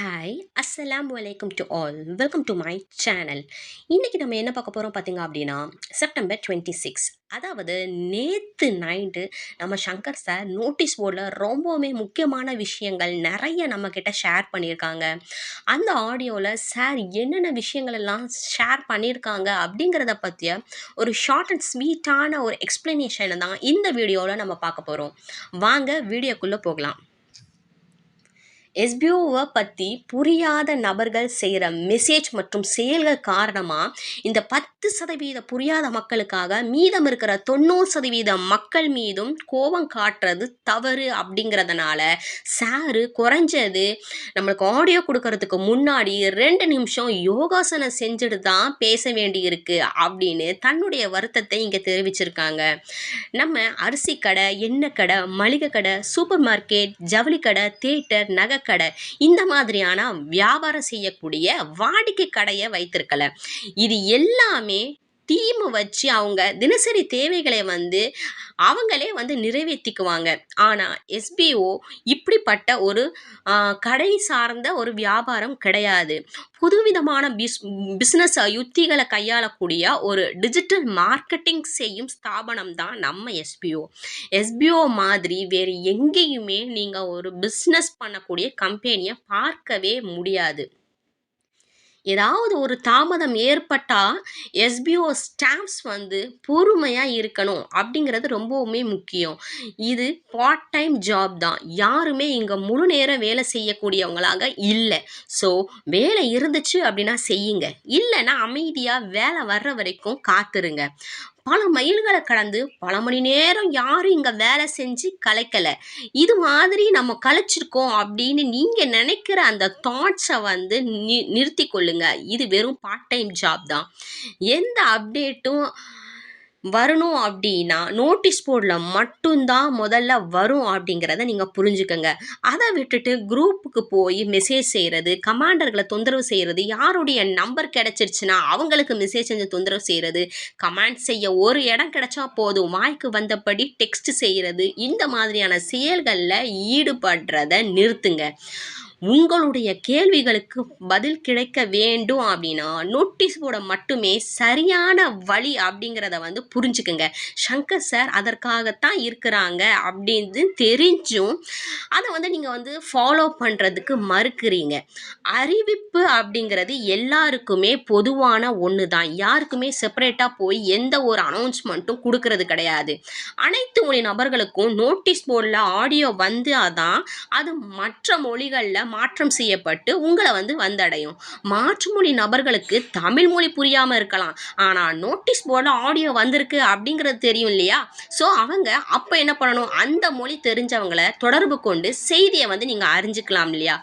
Hi அஸ்ஸலாமு அலைக்கும் to all welcome to my channel. இன்றைக்கி நம்ம என்ன பார்க்க போகிறோம் பார்த்தீங்க அப்படின்னா செப்டம்பர் 26, அதாவது நேற்று நைட்டு நம்ம சங்கர் சார் நோட்டீஸ் போர்டில் ரொம்பவுமே முக்கியமான விஷயங்கள் நிறைய நம்மக்கிட்ட ஷேர் பண்ணியிருக்காங்க. அந்த ஆடியோவில் சார் என்னென்ன விஷயங்கள் எல்லாம் ஷேர் பண்ணியிருக்காங்க அப்படிங்கிறத பற்றிய ஒரு ஷார்ட் அண்ட் ஸ்வீட்டான ஒரு எக்ஸ்ப்ளனேஷனை தான் இந்த வீடியோவில் நம்ம பார்க்க போகிறோம். வாங்க வீடியோக்குள்ளே போகலாம். எஸ்பிஓவை பற்றி புரியாத நபர்கள் செய்கிற மெசேஜ் மற்றும் செயல்கள் காரணமாக இந்த 10% புரியாத மக்களுக்காக மீதம் இருக்கிற 90% மக்கள் மீதும் கோபம் காட்டுறது தவறு அப்படிங்கிறதுனால சாரு குறைஞ்சது நம்மளுக்கு ஆடியோ கொடுக்கறதுக்கு முன்னாடி 2 நிமிஷம் யோகாசனம் செஞ்சுட்டு தான் பேச வேண்டி இருக்கு அப்படின்னு தன்னுடைய வருத்தத்தை இங்கே தெரிவிச்சிருக்காங்க. நம்ம அரிசி கடை, எண்ணெய் கடை, மளிகை கடை, சூப்பர் மார்க்கெட், ஜவுளி கடை, தியேட்டர், நகை கடை, இந்த மாதிரியான வியாபாரம் செய்யக்கூடிய வாடிக்கை கடையை வைத்திருக்கல. இது எல்லாமே டீம் வச்சு அவங்க தினசரி தேவைகளை அவங்களே நிறைவேற்றிக்குவாங்க. ஆனால் எஸ்பிஓ இப்படிப்பட்ட ஒரு கடை சார்ந்த ஒரு வியாபாரம் கிடையாது. புதுவிதமான பிஸ்னஸ் யுத்திகளை கையாளக்கூடிய ஒரு டிஜிட்டல் மார்க்கெட்டிங் செய்யும் ஸ்தாபனம் தான் நம்ம எஸ்பிஓ. எஸ்பிஓ மாதிரி வேறு எங்கேயுமே நீங்கள் ஒரு பிஸ்னஸ் பண்ணக்கூடிய கம்பெனியை பார்க்கவே முடியாது. ஏதாவது ஒரு தாமதம் ஏற்பட்டால் எஸ்பிஓ ஸ்டாம்ப்ஸ் பொறுமையாக இருக்கணும் அப்படிங்கிறது ரொம்பவுமே முக்கியம். இது பார்ட் டைம் ஜாப் தான். யாருமே இங்கே முழு நேரம் வேலை செய்யக்கூடியவங்களாக இல்லை. ஸோ வேலை இருந்துச்சு அப்படின்னா செய்யுங்க, இல்லைன்னா அமைதியாக வேலை வர்ற வரைக்கும் காத்துருங்க. பல மைல்களை கடந்து பல மணி நேரம் யாரும் இங்கே வேலை செஞ்சு கலைக்கலை. இது மாதிரி நம்ம கலைச்சிருக்கோம் அப்படின்னு நீங்கள் நினைக்கிற அந்த தாட்ஸை நிறுத்தி கொள்ளுங்க. இது வெறும் பார்ட் டைம் ஜாப் தான். எந்த அப்டேட்டும் வரணும் அப்படின்னா நோட்டீஸ் போர்டில் மட்டும்தான் முதல்ல வரும் அப்படிங்கிறத நீங்கள் புரிஞ்சுக்கங்க. அதை விட்டுட்டு குரூப்புக்கு போய் மெசேஜ் செய்கிறது, கமாண்டர்களை தொந்தரவு செய்கிறது, யாருடைய நம்பர் கிடச்சிருச்சுன்னா அவங்களுக்கு மெசேஜ் செஞ்சு தொந்தரவு செய்கிறது, கமெண்ட் செய்ய ஒரு இடம் கிடைச்சா போதும் வாய்க்கு வந்தபடி டெக்ஸ்ட் செய்கிறது, இந்த மாதிரியான செயல்களில் ஈடுபடுறத நிறுத்துங்க. உங்களுடைய கேள்விகளுக்கு பதில் கிடைக்க வேண்டும் அப்படின்னா நோட்டீஸ் போர்டை மட்டுமே சரியான வழி அப்படிங்கிறத புரிஞ்சுக்குங்க. சங்கர் சார் அதற்காகத்தான் இருக்கிறாங்க அப்படின்னு தெரிஞ்சும் அதை நீங்கள் ஃபாலோ பண்ணுறதுக்கு மறுக்கிறீங்க. அறிவிப்பு அப்படிங்கிறது எல்லாருக்குமே பொதுவான ஒன்று தான். யாருக்குமே செப்பரேட்டாக போய் எந்த ஒரு அனௌன்ஸ்மெண்ட்டும் கொடுக்கறது கிடையாது. அனைத்து மொழி நபர்களுக்கும் நோட்டீஸ் போர்டில் ஆடியோ அதான் அது மற்ற மொழிகளில் மாற்றம் செய்யப்பட்டு உங்களை வந்தடையும். மாற்று மொழி நபர்களுக்கு தமிழ் மொழி புரியாமல் இருக்கலாம், ஆனால் நோட்டீஸ் போர்டில் ஆடியோ வந்திருக்கு அப்படிங்கிறது தெரியும் இல்லையா? ஸோ அவங்க அப்போ என்ன பண்ணணும், அந்த மொழி தெரிஞ்சவங்களை தொடர்பு கொண்டு செய்தியை நீங்கள் அறிஞ்சிக்கலாம் இல்லையா?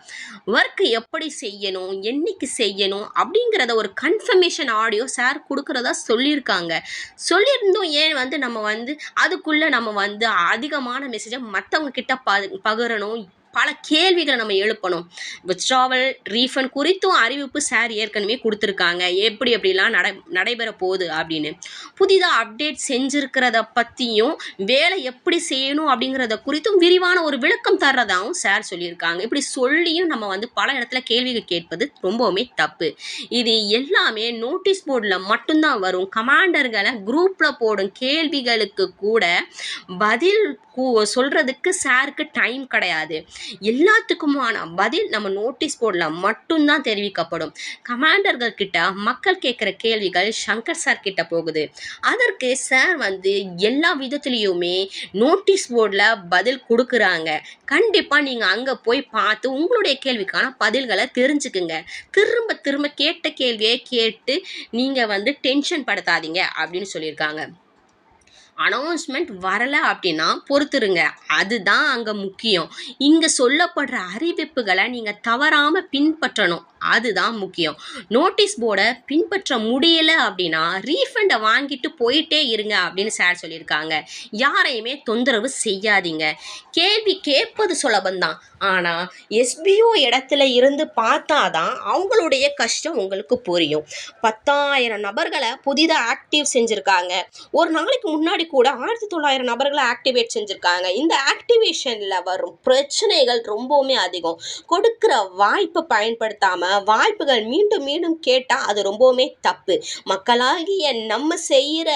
ஒர்க் எப்படி செய்யணும், என்னைக்கு செய்யணும் அப்படிங்கிறத ஒரு கன்ஃபர்மேஷன் ஆடியோ சார் கொடுக்குறதா சொல்லியிருக்காங்க. சொல்லியிருந்தோம் ஏன் நம்ம அதுக்குள்ளே நம்ம அதிகமான மெசேஜை மற்றவங்க கிட்ட பகிரணும், பல கேள்விகளை நம்ம எழுப்பணும். வித்ட்ராவல் ரீஃபண்ட் குறித்தும் அறிவிப்பு சார் ஏற்கனவே கொடுத்துருக்காங்க, எப்படிலாம் நடைபெற போகுது அப்படின்னு. புதிதாக அப்டேட் செஞ்சுருக்கிறத பற்றியும் வேலை எப்படி செய்யணும் அப்படிங்கிறத குறித்தும் விரிவான ஒரு விளக்கம் தர்றதாகவும் சார் சொல்லியிருக்காங்க. இப்படி சொல்லியும் நம்ம பல இடத்துல கேள்விகள் கேட்பது ரொம்பவுமே தப்பு. இது எல்லாமே நோட்டீஸ் போர்டில் மட்டும்தான் வரும். கமாண்டர்களை குரூப்பில் போடும் கேள்விகளுக்கு கூட பதில் சொல்கிறதுக்கு சாருக்கு டைம் கிடையாது. எல்லாத்துக்குமான பதில் நம்ம நோட்டீஸ் போர்டில் மட்டும்தான் தெரிவிக்கப்படும். கமாண்டர்கள் கிட்ட மக்கள் கேட்குற கேள்விகள் சங்கர் சார் கிட்ட போகுது. அதற்கு சார் எல்லா விதத்துலேயுமே நோட்டீஸ் போர்டில் பதில் கொடுக்குறாங்க. கண்டிப்பாக நீங்கள் அங்கே போய் பார்த்து உங்களுடைய கேள்விக்கான பதில்களை தெரிஞ்சுக்குங்க. திரும்ப திரும்ப கேட்ட கேள்வியை கேட்டு நீங்கள் டென்ஷன் படுத்தாதீங்க அப்படின்னு சொல்லியிருக்காங்க. அனௌன்ஸ்மெண்ட் வரலை அப்படின்னா பொறுத்துருங்க, அதுதான் அங்கே முக்கியம். இங்கே சொல்லப்படுற அறிவிப்புகளை நீங்கள் தவறாமல் பின்பற்றணும், அதுதான் முக்கியம். நோட்டீஸ் போர்டை பின்பற்ற முடியலை அப்படின்னா ரீஃபண்டை வாங்கிட்டு போயிட்டே இருங்க அப்படின்னு சார் சொல்லியிருக்காங்க. யாரையுமே தொந்தரவு செய்யாதீங்க. கேள்வி கேட்பது சுலபந்தான், ஆனால் எஸ்பிஓ இடத்துல இருந்து பார்த்தாதான் அவங்களுடைய கஷ்டம் உங்களுக்கு புரியும். 10,000 நபர்களை புதிதாக ஆக்டிவ் செஞ்சுருக்காங்க. ஒரு நாளைக்கு முன்னாடி கூட 1900 நபர்களை ஆக்டிவேட் செஞ்சுருக்காங்க. இந்த ஆக்டிவேஷனில் வரும் பிரச்சனைகள் ரொம்பவுமே அதிகம். கொடுக்குற வாய்ப்பை பயன்படுத்தாமல் வாய்ப்புகள் மீண்டும் மீண்டும் கேட்டால் அது ரொம்பவுமே தப்பு. மக்களாகிய நம்ம செய்கிற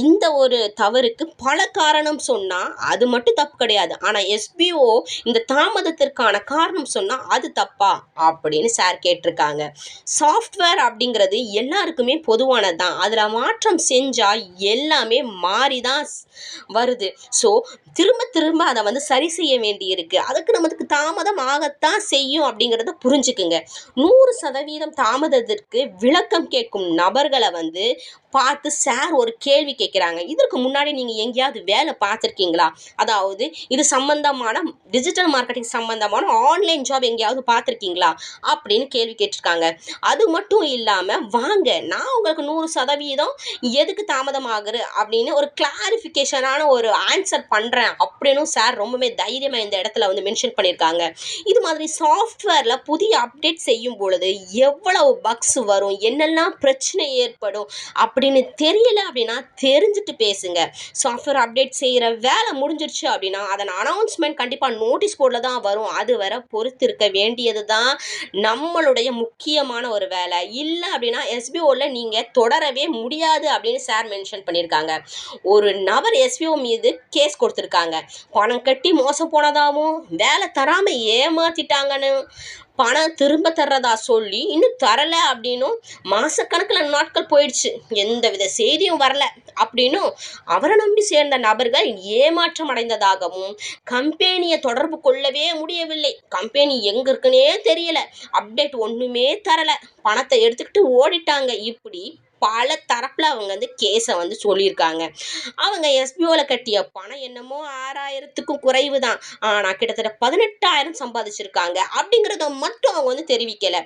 இந்த ஒரு தவறுக்கு பல காரணம் சொன்னால் அது மட்டும் தப்பு கிடையாது. ஆனால் எஸ்பிஓ இந்த தாமதத்திற்கான காரணம் சொன்னால் அது தப்பா அப்படின்னு சார் கேட்டிருக்காங்க. சாஃப்ட்வேர் அப்படிங்கிறது எல்லாருக்குமே பொதுவானது தான். அதில் மாற்றம் செஞ்சால் எல்லாமே மாறி தான் வருது. ஸோ திரும்ப திரும்ப அதை வந்து சரி செய்ய வேண்டியிருக்கு. அதுக்கு நமக்கு தாமதம் ஆகத்தான் செய்யும் அப்படிங்கிறத புரிஞ்சுக்குங்க. 100% தாமதத்திற்கு விளக்கம் கேட்கும் நபர்களை வந்து பார்த்து சார் ஒரு கேள்வி கேட்குறாங்க. இதற்கு முன்னாடி நீங்கள் எங்கேயாவது வேலை பார்த்துருக்கீங்களா? அதாவது இது சம்பந்தமான டிஜிட்டல் மார்க்கெட்டிங் சம்பந்தமான ஆன்லைன் ஜாப் எங்கேயாவது பார்த்துருக்கீங்களா அப்படின்னு கேள்வி கேட்டிருக்காங்க. அது மட்டும் இல்லாமல் வாங்க நான் உங்களுக்கு 100% எதுக்கு தாமதம் ஆகுது அப்படின்னு ஒரு கிளாரிஃபிகேஷனான ஒரு ஆன்சர் பண்ணுறேன் அப்படின்னு சார் ரொம்பவே தைரியமாக இந்த இடத்துல வந்து மென்ஷன் பண்ணியிருக்காங்க. இது மாதிரி சாஃப்ட்வேரில் புதிய அப்டேட் செய்யும் பொழுது எவ்வளவு பக்ஸ் வரும், என்னெல்லாம் பிரச்சனை ஏற்படும் அப்படின்னு தெரியல அப்படின்னா தெரிஞ்சுட்டு பேசுங்க. சாஃப்ட்வேர் அப்டேட் செய்கிற வேலை முடிஞ்சிருச்சு அப்படின்னா அதன் அனௌன்ஸ்மெண்ட் கண்டிப்பாக நோட்டீஸ் போர்டில் தான் வரும். அது வரை பொறுத்து இருக்க வேண்டியது தான் நம்மளுடைய முக்கியமான ஒரு வேலை. இல்லை அப்படின்னா எஸ்பிஓவில் நீங்கள் தொடரவே முடியாது அப்படின்னு சார் மென்ஷன் பண்ணியிருக்காங்க. ஒரு நபர் எஸ்பிஓ மீது கேஸ் கொடுத்துருக்காங்க. பணம் கட்டி மோசம் போனதாகவும் வேலை தராமல் ஏமாத்திட்டாங்கன்னு பணம் திரும்ப தர்றதா சொல்லி இன்னும் தரலை அப்படின்னும் மாதக்கணக்கில் நாட்கள் போயிடுச்சு, எந்தவித செய்தியும் வரல அப்படின்னும் அவரை நம்பி சேர்ந்த நபர்கள் ஏமாற்றம் அடைந்ததாகவும் கம்பெனியை தொடர்பு கொள்ளவே முடியவில்லை, கம்பெனி எங்கே இருக்குன்னே தெரியல, அப்டேட் ஒன்றுமே தரலை, பணத்தை எடுத்துக்கிட்டு ஓடிட்டாங்க. இப்படி பல தரப்பில் அவங்க வந்து கேஸை வந்து சொல்லியிருக்காங்க. அவங்க எஸ்பிஓவில் கட்டிய பணம் என்னமோ 6000க்கும் குறைவு தான், ஆனால் கிட்டத்தட்ட 18,000 சம்பாதிச்சிருக்காங்க அப்படிங்கிறத மட்டும் அவங்க வந்து தெரிவிக்கலை.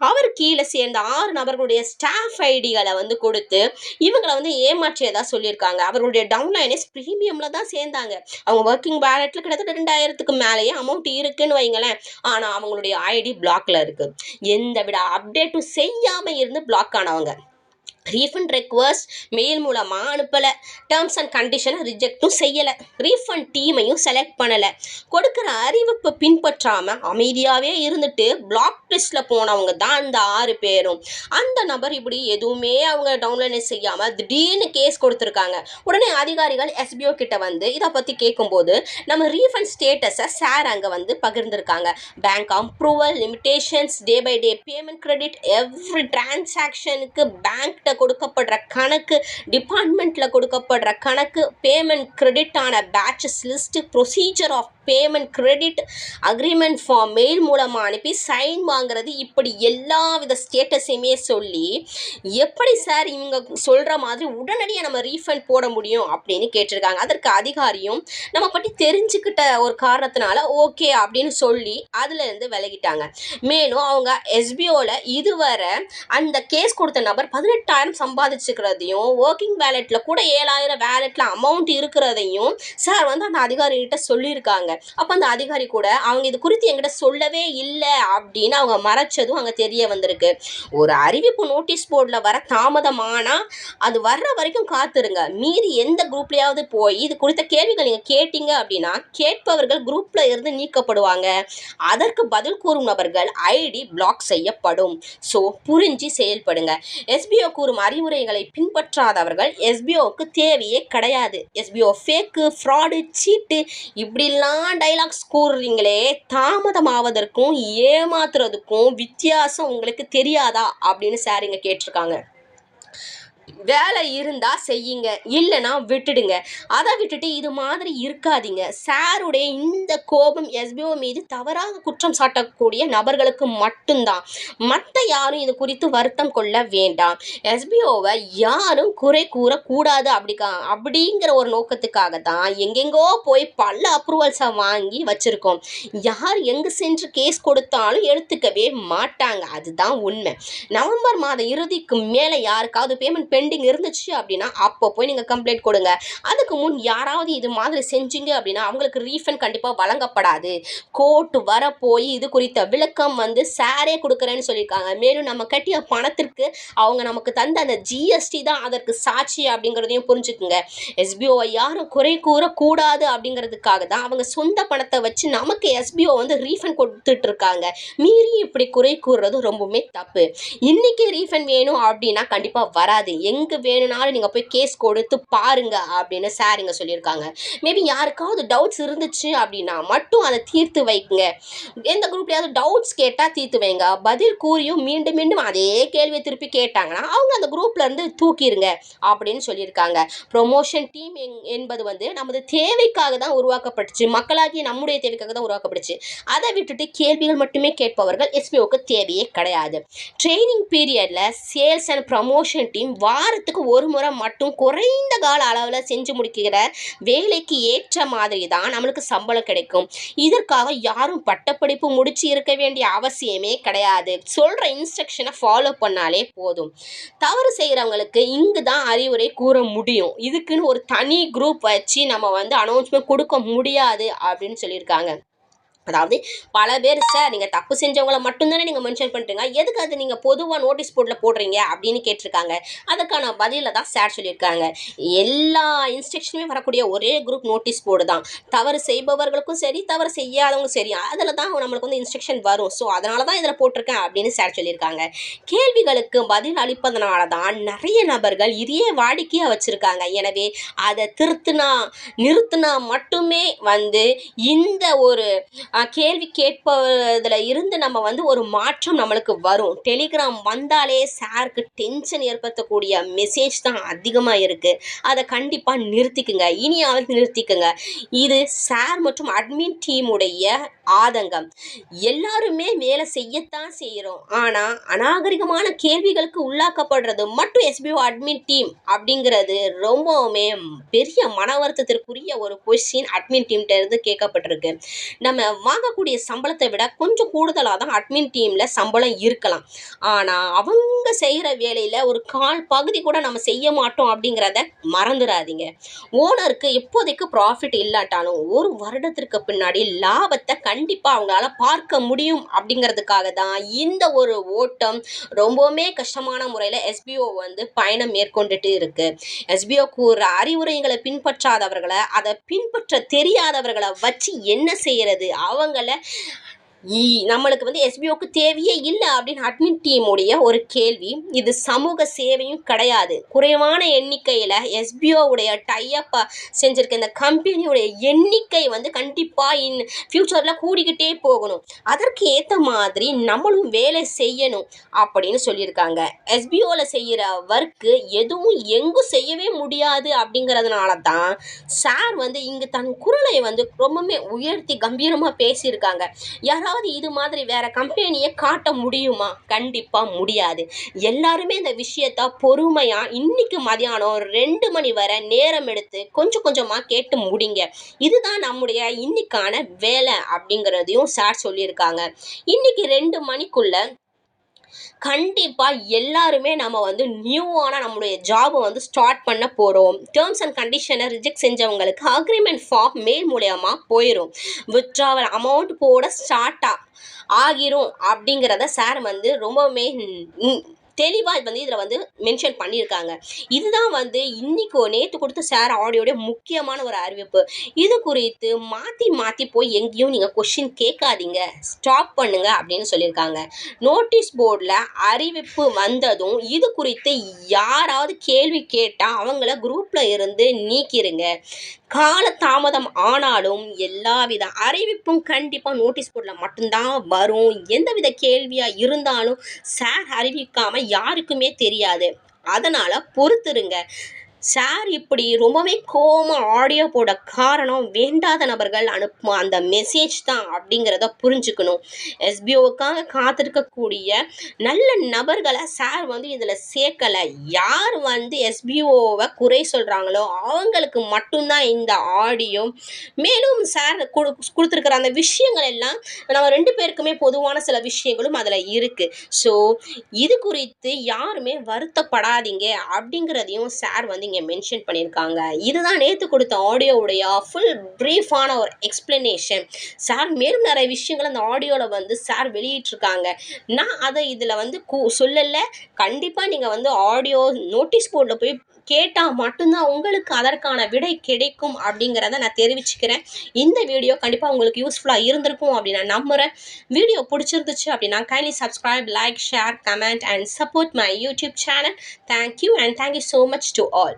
அவர் கீழே சேர்ந்த 6 நபர்களுடைய ஸ்டாஃப் ஐடிகளை வந்து கொடுத்து இவங்களை வந்து ஏமாற்றியதாக சொல்லியிருக்காங்க. அவர்களுடைய டவுன்லைனஸ் ப்ரீமியமில் தான் சேர்ந்தாங்க. அவங்க ஒர்க்கிங் பேலட்டில் கிட்டத்தட்ட 2000க்கு மேலேயே அமௌண்ட் இருக்குன்னு வைங்களேன். ஆனால் அவங்களுடைய ஐடி பிளாக்ல இருக்குது. எந்த விட அப்டேட்டும் செய்யாமல் இருந்து பிளாக் ஆனவங்க. ரீஃபண்ட் ரெக்வஸ்ட் மெயில் மூலமாக அனுப்பலை, டேர்ம்ஸ் அண்ட் கண்டிஷனை ரிஜெக்டும் செய்யலை, ரீஃபண்ட் டீமையும் செலக்ட் பண்ணலை, கொடுக்குற அறிவிப்பை பின்பற்றாமல் அமைதியாகவே இருந்துட்டு பிளாக் லிஸ்ட்டில் போனவங்க தான் இந்த 6 பேரும். அந்த நபர் இப்படி எதுவுமே அவங்க டவுன்லைன் செய்யாமல் திடீர்னு கேஸ் கொடுத்துருக்காங்க. உடனே அதிகாரிகள் எஸ்பிஓ கிட்ட வந்து இதை பற்றி கேட்கும்போது நம்ம ரீஃபண்ட் ஸ்டேட்டஸை சார் அங்கே வந்து பகிர்ந்துருக்காங்க. Bank approval, limitations, day by day payment credit, every டிரான்சாக்ஷனுக்கு பேங்க்ட கொடுக்கப்படுற கணக்கு, டிபார்ட்மெண்ட்டில் கொடுக்கப்படுற கணக்கு, பேமெண்ட் கிரெடிட் ஆன batches list, procedure of payment credit, agreement form mail மூலமாக அனுப்பி சைன் வாங்குறது, இப்படி எல்லா வித ஸ்டேட்டஸையுமே சொல்லி எப்படி சார் இவங்க சொல்கிற மாதிரி உடனடியாக நம்ம ரீஃபண்ட் போட முடியும் அப்படின்னு கேட்டிருக்காங்க. அதற்கு அதிகாரியும் நம்ம பற்றி தெரிஞ்சுக்கிட்ட ஒரு காரணத்தினால ஓகே அப்படின்னு சொல்லி அதுலேருந்து விலகிட்டாங்க. மேலும் அவங்க எஸ்பிஓவில் இதுவரை அந்த கேஸ் கொடுத்த நபர் 18,000 சம்பாதிச்சுக்கிறதையும் ஒர்க்கிங் வேலெட்டில் கூட 7,000 வேலெட்டில் அமௌண்ட் இருக்கிறதையும் சார் வந்து அந்த அதிகாரிகிட்ட சொல்லியிருக்காங்க. அப்போ அந்த அதிகாரி கூட அவங்க இது குறித்து என்கிட்ட சொல்லவே இல்லை அப்படின்னு அவங்க மறைச்சதும் அங்கே தெரிய வந்திருக்கு. ஒரு அறிவிப்பு நோட்டீஸ் போர்டில் வர தாமதமானால் அது வர்ற வரைக்கும் காத்துருங்க. மீறி எந்த குரூப்லையாவது போய் இது குறித்த கேள்விகள் நீங்கள் கேட்டீங்க அப்படின்னா கேட்பவர்கள் குரூப்பில் இருந்து நீக்கப்படுவாங்க. அதற்கு பதில் கூறும் நபர்கள் ஐடி பிளாக் செய்யப்படும். ஸோ புரிஞ்சு செயல்படுங்க. எஸ்பிஓ கூறும் அறிவுரைகளை பின்பற்றாதவர்கள் எஸ்பிஓவுக்கு தேவையே கிடையாது. எஸ்பிஓ ஃபேக்கு, ஃப்ராடு, சீட்டு இப்படிலாம் டைலாக்ஸ் கூறுறீங்களே, தாமதமாவதற்கும் ஏமாத்துறதுக்கும் வித்தியாசம் உங்களுக்கு தெரியாதா அப்படின்னு சார் இங்கே கேட்டிருக்காங்க. வேலை இருந்தால் செய்யுங்க, இல்லைனா விட்டுடுங்க. அதை விட்டுட்டு இது மாதிரி இருக்காதீங்க. சாருடைய இந்த கோபம் எஸ்பிஓ மீது தவறாக குற்றம் சாட்டக்கூடிய நபர்களுக்கு மட்டும்தான். மற்ற யாரும் இது குறித்து வருத்தம் கொள்ள வேண்டாம். எஸ்பிஓவை யாரும் குறை கூறக்கூடாது அப்படிங்கிற ஒரு நோக்கத்துக்காக தான் எங்கெங்கோ போய் பல அப்ரூவல்ஸை வாங்கி வச்சுருக்கோம். யார் எங்கே சென்று கேஸ் கொடுத்தாலும் எடுத்துக்கவே மாட்டாங்க. அதுதான் உண்மை. நவம்பர் மாத இறுதிக்கு மேலே யாருக்காவது பேமெண்ட் பெண்டிங் இருந்துச்சு அப்படின்னா அப்போ போய் நீங்கள் கம்ப்ளைண்ட் கொடுங்க. அதுக்கு முன் யாராவது இது மாதிரி செஞ்சீங்க அப்படின்னா அவங்களுக்கு ரீஃபண்ட் கண்டிப்பாக வழங்கப்படாது. கோர்ட் வர போய் இது குறித்த விளக்கம் வந்து சாரே கொடுக்குறேன்னு சொல்லியிருக்காங்க. மேலும் நம்ம கட்டிய பணத்திற்கு அவங்க நமக்கு தந்த அந்த ஜிஎஸ்டி தான் அதற்கு சாட்சி அப்படிங்கிறதையும் புரிஞ்சுக்குங்க. எஸ்பிஓவை யாரும் குறை கூறக்கூடாது அப்படிங்கிறதுக்காக தான் அவங்க சொந்த பணத்தை வச்சு நமக்கு எஸ்பிஓ வந்து ரீஃபண்ட் கொடுத்துட்டு இருக்காங்க. மீறி இப்படி குறை கூறுறது ரொம்பவுமே தப்பு. இன்னைக்கு ரீஃபண்ட் வேணும் அப்படின்னா கண்டிப்பாக வராது. எங்கே வேணும்னாலும் நீங்கள் போய் கேஸ் கொடுத்து பாருங்க அப்படின்னு சார் இங்கே சொல்லியிருக்காங்க. மேபி யாருக்காவது டவுட்ஸ் இருந்துச்சு அப்படின்னா மட்டும் அதை தீர்த்து வைக்குங்க. எந்த குரூப்லையாவது டவுட்ஸ் கேட்டால் தீர்த்து வைங்க. பதில் கூறியும் மீண்டும் மீண்டும் அதே கேள்வியை திருப்பி கேட்டாங்கன்னா அவங்க அந்த குரூப்ல இருந்து தூக்கிடுங்க அப்படின்னு சொல்லியிருக்காங்க. ப்ரொமோஷன் டீம் என்பது வந்து நமது தேவைக்காக தான் உருவாக்கப்பட்டுச்சு. மக்களாகிய நம்முடைய தேவைக்காக தான் உருவாக்கப்பட்டுச்சு. அதை விட்டுட்டு கேள்விகள் மட்டுமே கேட்பவர்கள் எஸ்பிஓக்கு தேவையே கிடையாது. ட்ரைனிங் பீரியட்ல சேல்ஸ் அண்ட் ப்ரமோஷன் டீம் வாரத்துக்கு ஒரு முறை மட்டும் குறைந்த கால அளவில் செஞ்சு முடிக்கிற வேலைக்கு ஏற்ற மாதிரி தான் நம்மளுக்கு சம்பளம் கிடைக்கும். இதற்காக யாரும் பட்டப்படிப்பு முடிச்சு இருக்க வேண்டிய அவசியமே கிடையாது. சொல்ற இன்ஸ்ட்ரக்ஷனை ஃபாலோ பண்ணாலே போதும். தவறு செய்கிறவங்களுக்கு இங்கு தான் அறிவுரை கூற முடியும். இதுக்குன்னு ஒரு தனி குரூப் வச்சு நம்ம வந்து அனௌன்ஸ்மெண்ட் கொடுக்க முடியாது அப்படின்னு சொல்லியிருக்காங்க. அதாவது பல பேர் சார் நீங்கள் தப்பு செஞ்சவங்களை மட்டும்தானே நீங்கள் மென்ஷன் பண்ணிட்டுங்க, எதுக்கு அது நீங்கள் பொதுவாக நோட்டீஸ் போர்டில் போடுறீங்க அப்படின்னு கேட்டிருக்காங்க. அதுக்கான பதிலில் தான் சார் சொல்லியிருக்காங்க. எல்லா இன்ஸ்ட்ரக்ஷனுமே வரக்கூடிய ஒரே குரூப் நோட்டீஸ் போர்டு தான். தவறு செய்பவர்களுக்கும் சரி தவறு செய்யாதவங்களும் சரி அதில் தான் நம்மளுக்கு வந்து இன்ஸ்ட்ரக்ஷன் வரும். ஸோ அதனால தான் இதில் போட்டிருக்கேன் அப்படின்னு சார் சொல்லியிருக்காங்க. கேள்விகளுக்கு பதில் அளிப்பதனால தான் நிறைய நபர்கள் இதே வாடிக்கையாக வச்சுருக்காங்க. எனவே அதை நிறுத்தினா மட்டுமே வந்து இந்த ஒரு கேள்வி கேட்பதில் இருந்து நம்ம வந்து ஒரு மாற்றம் நம்மளுக்கு வரும். டெலிகிராம் வந்தாலே சாருக்கு டென்ஷன் ஏற்படுத்தக்கூடிய மெசேஜ் தான் அதிகமாக இருக்குது. அதை கண்டிப்பாக நிறுத்திக்குங்க. இனியாவது நிறுத்திக்குங்க. இது சார் மற்றும் அட்மின் டீமுடைய ஆதங்கம். எல்லாருமே வேலை செய்யத்தான் செய்கிறோம். ஆனால் அநாகரிகமான கேள்விகளுக்கு உள்ளாக்கப்படுறது மட்டும் எஸ்பிஓ அட்மின் டீம் அப்படிங்கிறது ரொம்பவுமே பெரிய மன வருத்தத்திற்குரிய ஒரு கொஸ்டின் அட்மின் டீம்கிட்ட இருந்து கேட்கப்பட்டிருக்கு. நம்ம வாங்கக்கூடிய சம்பளத்தை விட கொஞ்சம் கூடுதலாக தான் அட்மின் டீமில் சம்பளம் இருக்கலாம். ஆனால் அவங்க செய்கிற வேலையில் ஒரு கால் பகுதி கூட நம்ம செய்ய மாட்டோம் அப்படிங்கிறத மறந்துடாதீங்க. ஓனருக்கு இப்போதைக்கு ப்ராஃபிட் இல்லாட்டாலும் ஒரு வருடத்திற்கு பின்னாடி லாபத்தை கண்டிப்பாக அவங்களால பார்க்க முடியும் அப்படிங்கிறதுக்காக தான் இந்த ஒரு ஓட்டம் ரொம்பவுமே கஷ்டமான முறையில் எஸ்பிஓ வந்து பயணம் மேற்கொண்டுட்டு இருக்கு. எஸ்பிஓ கூற அறிவுரைகளை பின்பற்றாதவர்களை, அதை பின்பற்ற தெரியாதவர்களை வச்சு என்ன செய்யறது? அவங்கள நம்மளுக்கு வந்து எஸ்பிஓக்கு தேவையே இல்லை அப்படின்னு அட்மின் டீமுடைய ஒரு கேள்வி. இது சமூக சேவையும் கிடையாது. குறைவான எண்ணிக்கையில் எஸ்பிஓவுடைய டைஅப் செஞ்சுருக்க இந்த கம்பெனியுடைய எண்ணிக்கை வந்து கண்டிப்பாக ஃப்யூச்சரில் கூடிக்கிட்டே போகணும். அதற்கு ஏற்ற மாதிரி நம்மளும் வேலை செய்யணும் அப்படின்னு சொல்லியிருக்காங்க. எஸ்பிஓவில் செய்கிற ஒர்க்கு எதுவும் எங்கும் செய்யவே முடியாது அப்படிங்கிறதுனால தான் சார் வந்து இங்கு தன் குரலை வந்து ரொம்பவுமே உயர்த்தி கம்பீரமாக பேசியிருக்காங்க. யாராவது இது மாதிரி வேற கம்பெனியை காட்ட முடியுமா? கண்டிப்பா முடியாது. எல்லாருமே இந்த விஷயத்த பொறுமையா இன்னைக்கு மதியானம் 2 மணி வரை நேரம் எடுத்து கொஞ்சம் கொஞ்சமா கேட்டு முடிங்க. இதுதான் நம்முடைய இன்னைக்கான வேலை அப்படிங்கிறதையும் சார் சொல்லியிருக்காங்க. இன்னைக்கு 2 மணிக்குள்ள கண்டிப்பாக எல்லாருமே நம்ம வந்து நியூவான நம்மளுடைய ஜாபை வந்து ஸ்டார்ட் பண்ண போகிறோம். டேர்ம்ஸ் அண்ட் கண்டிஷனை ரிஜெக்ட் செஞ்சவங்களுக்கு அக்ரிமெண்ட் ஃபார்ம் மெயில் மூலமா போயிடும். வித்ட்ராவல் அமௌண்ட் போட ஸ்டார்ட் ஆகிரும் அப்படிங்கிறத சார் வந்து ரொம்பவுமே தெளிவாக வந்து இதில் வந்து மென்ஷன் பண்ணியிருக்காங்க. இதுதான் வந்து இன்றைக்கோ நேற்று கொடுத்த சார் ஆடியோடைய முக்கியமான ஒரு அறிவிப்பு. இது குறித்து மாற்றி போய் எங்கேயும் நீங்கள் கொஷின் கேட்காதீங்க, ஸ்டாப் பண்ணுங்க அப்படின்னு சொல்லியிருக்காங்க. நோட்டீஸ் போர்டில் அறிவிப்பு வந்ததும் இது குறித்து யாராவது கேள்வி கேட்டால் அவங்கள குரூப்பில் இருந்து நீக்கிருங்க. கால தாமதம் ஆனாலும் எல்லாவித அறிவிப்பும் கண்டிப்பாக நோட்டீஸ் போர்டில் மட்டும்தான் வரும். எந்தவித கேள்வியாக இருந்தாலும் சார் அறிவிக்காமல் யாருக்குமே தெரியாது. அதனால் பொறுத்துருங்க. சார் இப்படி ரொம்பவே கோவமாக ஆடியோ போட காரணம் வேண்டாத நபர்கள் அனுப்பும் அந்த மெசேஜ் தான் அப்படிங்கிறத புரிஞ்சுக்கணும். எஸ்பிஓவுக்காக காத்திருக்கக்கூடிய நல்ல நபர்களை சார் வந்து இதில் சேர்க்கலை. யார் வந்து எஸ்பிஓவை குறை சொல்கிறாங்களோ அவங்களுக்கு மட்டும்தான் இந்த ஆடியோ. மேலும் சார் கொடுத்துருக்கிற அந்த விஷயங்கள் எல்லாம் நம்ம 2 பேருக்குமே பொதுவான சில விஷயங்களும் அதில் இருக்குது. ஸோ இது குறித்து யாருமே வருத்தப்படாதீங்க அப்படிங்கிறதையும் சார் வந்து இங்கே மென்ஷன் பண்ணியிருக்காங்க. இதுதான் நேற்று கொடுத்த ஆடியோவுடைய ஃபுல் ப்ரீஃபான ஒரு எக்ஸ்பிளனேஷன். சார் மேலும் நிறைய விஷயங்கள் அந்த ஆடியோவில் வந்து சார் வெளியிட்டிருக்காங்க. நான் அதை இதில் வந்து சொல்லலை. கண்டிப்பாக நீங்கள் வந்து ஆடியோ நோட்டீஸ் போர்டில் போய் கேட்டால் மட்டும்தான் உங்களுக்கு அதற்கான விடை கிடைக்கும் அப்படிங்கிறத நான் தெரிவிச்சுக்கிறேன். இந்த வீடியோ கண்டிப்பாக உங்களுக்கு யூஸ்ஃபுல்லாக இருந்திருக்கும் அப்படின்னு நான் நம்புகிறேன். வீடியோ பிடிச்சிருந்துச்சு அப்படின்னா kindly subscribe, like, share, comment and support my YouTube channel. Thank you and thank you so much to all.